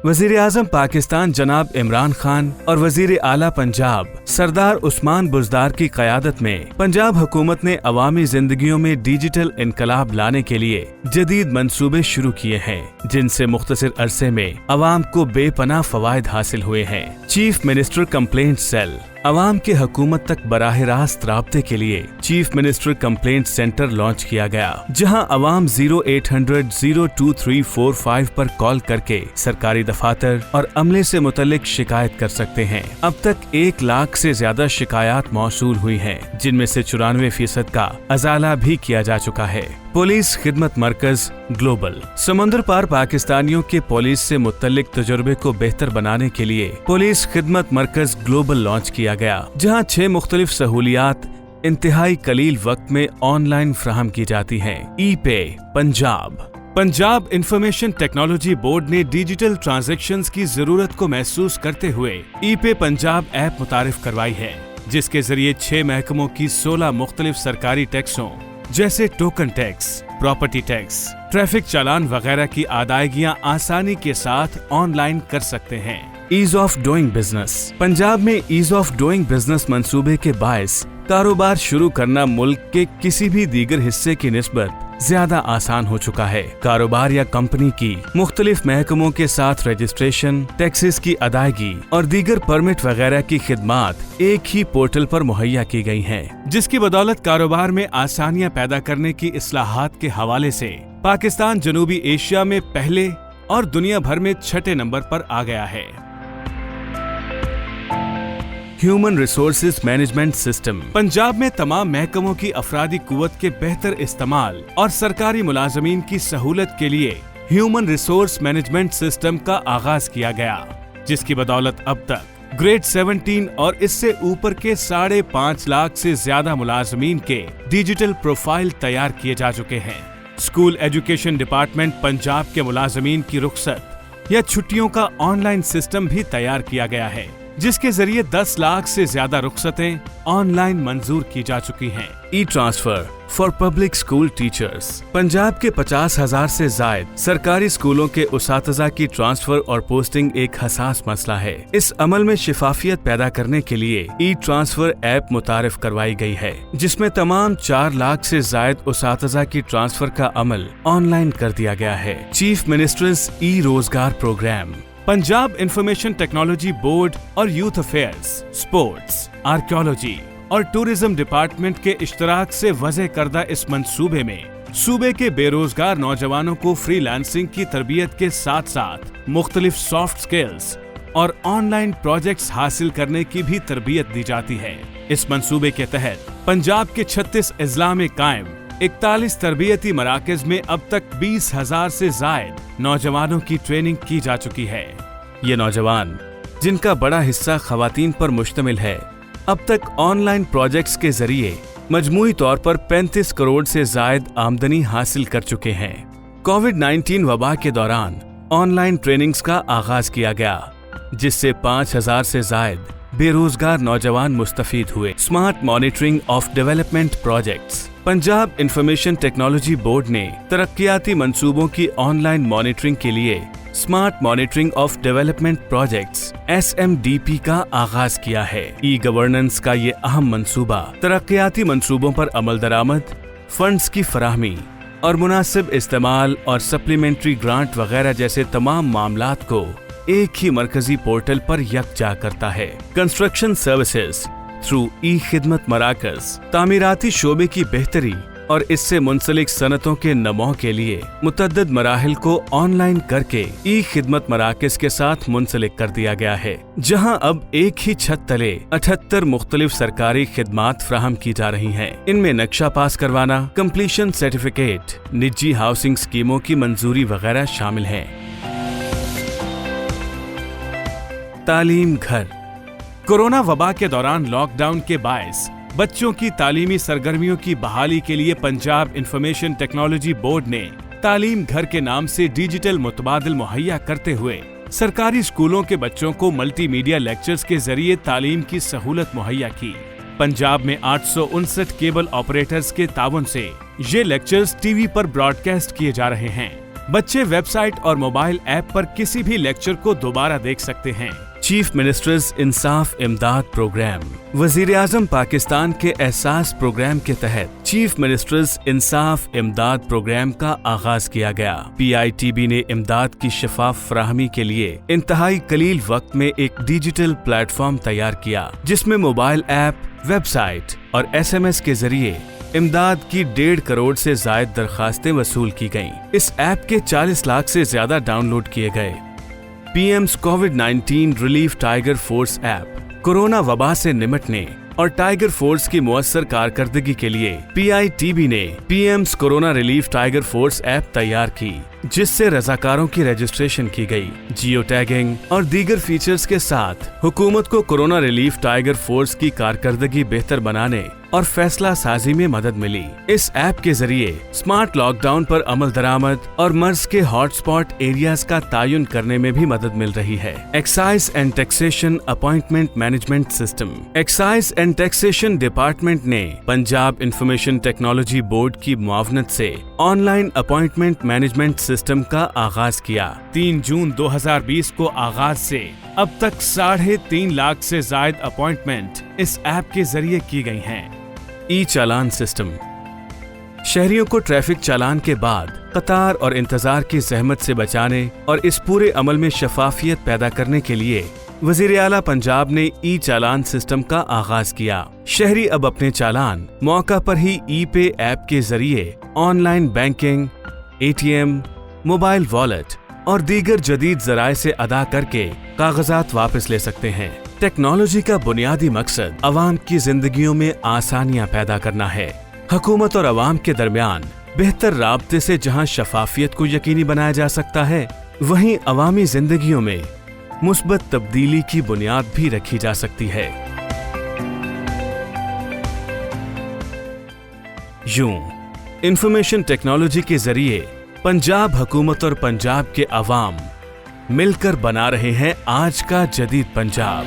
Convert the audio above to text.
वजीर आजम पाकिस्तान जनाब इमरान खान और वजीर आला पंजाब सरदार उस्मान बुज़दार की क़यादत में पंजाब हुकूमत ने अवामी जिंदगियों में डिजिटल इनकलाब लाने के लिए जदीद मंसूबे शुरू किए हैं, जिनसे मुख्तसर अरसे में अवाम को बेपनाह फवायद हासिल हुए हैं। चीफ मिनिस्टर कंप्लेंट सेल अवाम के हुकूमत तक बराह रास्त राब्ते के लिए chief minister complaint centre launch किया गया, जहां अवाम 0800-02345 पर कॉल करके सरकारी दफातर और अमले से मुतल्लिक शिकायत कर सकते हैं। अब तक 1 लाख से ज्यादा शिकायत मौसूल हुई हैं, जिनमें से 94% का अजाला भी किया जा चुका है। पुलिस खिदमत मरकज ग्लोबल समंदर पार पाकिस्तानियों के पुलिस से मुतल्लिक तजुर्बे को बेहतर बनाने के लिए पुलिस खिदमत मरकज ग्लोबल लॉन्च किया गया, जहां 6 मुख्तलिफ सहूलियात इंतहाई कलील वक्त में ऑनलाइन फ्राहम की जाती हैं। ई-पे पंजाब इंफॉर्मेशन टेक्नोलॉजी बोर्ड ने डिजिटल ट्रांजैक्शंस की जरूरत को महसूस करते हुए ई-पे पंजाब ऐप मुतारिफ करवाई है, जिसके जरिए 6 महकमों की 16 मुख्तलिफ सरकारी टैक्सों जैसे token tax, property tax, traffic challan वगैरह की अदायगियां आसानी के साथ ऑनलाइन कर सकते हैं। Ease of doing business Punjab में ईज ऑफ डूइंग बिजनेस मंसूबे के बायस कारोबार शुरू करना मुल्क के किसी भी दीगर हिस्से की निस्बत ज्यादा आसान हो चुका है। कारोबार या कंपनी की मुख्तलिफ महकमों के साथ रजिस्ट्रेशन, टैक्सेस की अदायगी और दीगर परमिट वगैरह की खिदमात एक ही पोर्टल पर मुहैया की गई हैं, जिसकी बदौलत कारोबार में आसानियां पैदा करने की इस्लाहात के हवाले से पाकिस्तान जनूबी एशिया में पहले और दुनिया भर में 6ठे नंबर पर आ गया है। Human resources management system Punjab में तमाम महकमों की अफरादी कुव्वत के बेहतर इस्तेमाल और सरकारी मुलाजमीन की सहूलत के लिए ह्यूमन रिसोर्स मैनेजमेंट सिस्टम का आगाज किया गया, जिसकी बदौलत अब तक ग्रेड 17 और इससे ऊपर के 5.5 लाख से ज्यादा मुलाजमीन के डिजिटल प्रोफाइल तैयार किए जा चुके हैं। स्कूल एजुकेशन डिपार्टमेंट पंजाब के मुलाजमीन की रुखसत या छुट्टियों का ऑनलाइन सिस्टम भी तैयार किया गया है, जिसके जरिए 10 लाख से ज्यादा रुखसतें ऑनलाइन मंजूर की जा चुकी हैं। E transfer for public school teachers Punjab के 50,000 से जायद सरकारी स्कूलों के उसातिज़ा की ट्रांसफर और पोस्टिंग एक हसास मसला है। इस अमल में शिफाफियत पैदा करने के लिए ई ट्रांसफर ऐप मुतारिफ करवाई गई है, जिसमें तमाम 4 लाख से जायद उसातिज़ा की ट्रांसफर का अमल ऑनलाइन कर दिया गया है। Chief ministers e Rozgar programme Punjab information technology board और यूथ अफेयर्स, स्पोर्ट्स, आर्कियोलॉजी और टूरिज्म डिपार्टमेंट के इश्तराक से वज़े करदा इस मंसूबे में सूबे के बेरोजगार नौजवानों को फ्रीलांसिंग की तरबियत के साथ साथ मुख्तलिफ सॉफ्ट स्किल्स और ऑनलाइन प्रोजेक्ट्स हासिल करने की भी तरबियत दी जाती है। इस मंसूबे के तहत पंजाब के 36 अजला में कायम 41 तरबियती मराकज में अब तक 20,000 से जायद नौजवानों की ट्रेनिंग की जा चुकी है। ये नौजवान, जिनका बड़ा हिस्सा खवातीन पर मुश्तमिल है, अब तक ऑनलाइन प्रोजेक्ट्स के जरिए मजमूई तौर पर 35 करोड़ से जायद आमदनी हासिल कर चुके हैं। कोविड-19 वबा के दौरान ऑनलाइन ट्रेनिंग्स का आगाज किया गया, जिससे 5,000 से जायद बेरोजगार नौजवान मुस्तफीद हुए। Smart monitoring of development projects Punjab information technology board ने तरक्याती मंसूबों की ऑनलाइन मॉनिटरिंग के लिए smart monitoring of development projects (SMDP) का आगाज किया है। ई गवर्नेंस का ये अहम मंसूबा तरक्याती मंसूबों पर अमल दरामद, फंड्स की फराहमी और मुनासिब इस्तेमाल और सप्लीमेंट्री ग्रांट वगैरह जैसे तमाम मामलात को एक ही मरकजी पोर्टल पर यकजा करता है। कंस्ट्रक्शन सर्विसेज थ्रू ई खिदमत मराकज तामीराती शोबे की बेहतरी और इससे मुंसलिक सनतों के नमो के लिए मुतअद्दिद मराहिल को ऑनलाइन करके ई खिदमत मराकज के साथ मुंसलिक कर दिया गया है, जहां अब एक ही छत तले 78 मुख्तलिफ सरकारी खिदमात फ्राहम की जा रही हैं। इनमें नक्शा पास करवाना, कंप्लीशन सर्टिफिकेट, निजी हाउसिंग स्कीमों की मंजूरी वगैरह शामिल है। तालीम घर कोरोना वबा के दौरान लॉकडाउन के बायस बच्चों की तालीमी सरगर्मियों की बहाली के लिए पंजाब इंफॉर्मेशन टेक्नोलॉजी बोर्ड ने तालीम घर के नाम से डिजिटल मुतबादिल मुहैया करते हुए सरकारी स्कूलों के बच्चों को मल्टीमीडिया लेक्चर्स के जरिए तालीम की सहूलत मुहैया की। पंजाब में 859 केबल ऑपरेटर्स के ताउन से ये लेक्चर्स टीवी पर ब्रॉडकास्ट किए जा रहे हैं। बच्चे वेबसाइट और मोबाइल ऐप पर किसी भी लेक्चर को दोबारा देख सकते हैं। चीफ मिनिस्टर्स इंसाफ इमदाद प्रोग्राम। वजीर आजम पाकिस्तान के एहसास प्रोग्राम के तहत चीफ मिनिस्टर्स इंसाफ इमदाद प्रोग्राम का आगाज किया गया। PITB ने इमदाद की शफाफ फराहमी के लिए इंतहाई कलील वक्त में एक डिजिटल प्लेटफॉर्म तैयार किया, जिसमें मोबाइल ऐप, वेबसाइट और SMS के जरिए इमदाद की 1.5 करोड़ से जायद दरखास्तें वसूल की गईं। इस ऐप के 40 लाख से ज्यादा डाउनलोड किए गए। PM's कोविड-19 relief tiger force app corona वबा से निपटने और टाइगर फोर्स की मुअस्सर कारकर्दगी के लिए PITB ने PM's corona relief tiger force app तैयार की, जिससे रजाकारों की रजिस्ट्रेशन की गई। जियो टैगिंग और दीगर फीचर्स के साथ हुकूमत को कोरोना रिलीफ टाइगर फोर्स की कारकर्दगी बेहतर बनाने और फैसला साजी में मदद मिली। इस ऐप के जरिए स्मार्ट लॉकडाउन पर अमल दरामद और मर्ज के हॉटस्पॉट एरियाज का तायुन करने में भी मदद मिल रही है। Excise and taxation appointment management system. Excise and taxation department ने पंजाब इंफॉर्मेशन टेक्नोलॉजी बोर्ड की मुआवनत से ऑनलाइन अपॉइंटमेंट मैनेजमेंट सिस्टम का आगाज किया। 3 जून 2020 को आगाज से अब तक 3.5 लाख से जायद अपॉइंटमेंट इस ऐप के जरिए की गई हैं। ई-चालान सिस्टम। शहरियों को ट्रैफिक चालान के बाद कतार और इंतजार की जहमत से बचाने और इस पूरे अमल में शफाफियत पैदा करने के लिए वजीर आला पंजाब ने ई-चालान सिस्टम का आगाज किया। शहरी अब अपने चालान मौका पर ही ई-पे ऐप के जरिए online banking, ATM, mobile wallet और दीगर जदीद जराए से अदा करके कागजात वापस ले सकते हैं। टेक्नोलॉजी का बुनियादी मकसद अवाम की जिंदगियों में आसानियां पैदा करना है। हुकूमत और अवाम के दरमियान बेहतर राब्ते से जहां शफाफियत को यकीनी बनाया जा सकता है, वहीं अवामी जिंदगियों में मुस्बत तब्दीली की बुनियाद भी रखी जा सकती है। यूं इंफॉर्मेशन टेक्नोलॉजी के जरिए पंजाब हुकूमत और पंजाब के अवाम मिलकर बना रहे हैं आज का जदीद पंजाब।